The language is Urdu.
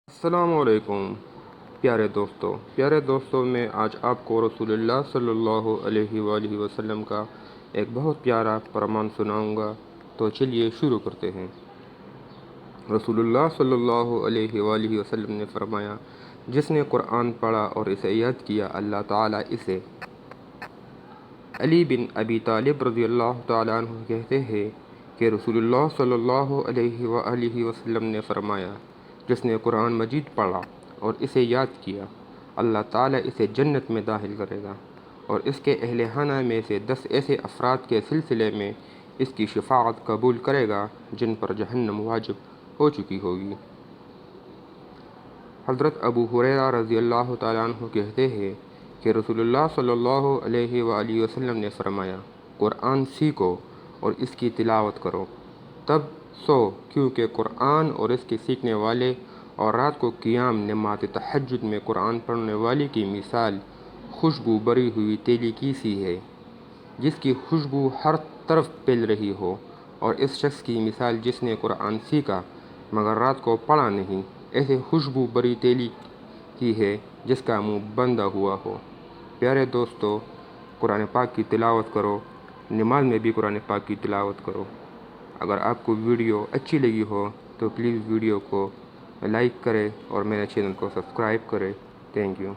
السلام علیکم پیارے دوستوں میں آج آپ کو رسول اللہ صلی اللہ علیہ وآلہ وسلم کا ایک بہت پیارا فرمان سناؤں گا، تو چلیے شروع کرتے ہیں۔ رسول اللہ صلی اللہ علیہ وآلہ وسلم نے فرمایا، جس نے قرآن پڑھا اور اسے یاد کیا، اللہ تعالیٰ اسے علی بن ابی طالب رضی اللہ تعالیٰ عنہ کہتے ہیں کہ رسول اللہ صلی اللہ علیہ وآلہ وسلم نے فرمایا، جس نے قرآن مجید پڑھا اور اسے یاد کیا، اللہ تعالیٰ اسے جنت میں داخل کرے گا اور اس کے اہل خانہ میں سے 10 ایسے افراد کے سلسلے میں اس کی شفاعت قبول کرے گا جن پر جہنم واجب ہو چکی ہوگی۔ حضرت ابو ہریرہ رضی اللہ تعالیٰ عنہ کہتے ہیں کہ رسول اللہ صلی اللہ علیہ وآلہ وسلم نے فرمایا، قرآن سیکھو اور اس کی تلاوت کرو، تب سو، کیونکہ قرآن اور اس کے سیکھنے والے اور رات کو قیام نماز تہجد میں قرآن پڑھنے والے کی مثال خوشبو بری ہوئی تیلی کی سی ہے، جس کی خوشبو ہر طرف پھیل رہی ہو، اور اس شخص کی مثال جس نے قرآن سیکھا مگر رات کو پڑھا نہیں، ایسے خوشبو بری تیلی کی ہے جس کا منہ بندہ ہوا ہو۔ پیارے دوستو، قرآن پاک کی تلاوت کرو، نماز میں بھی قرآن پاک کی تلاوت کرو۔ اگر آپ کو ویڈیو اچھی لگی ہو تو پلیز ویڈیو کو لائک کریں اور میرے چینل کو سبسکرائب کریں۔ Thank you.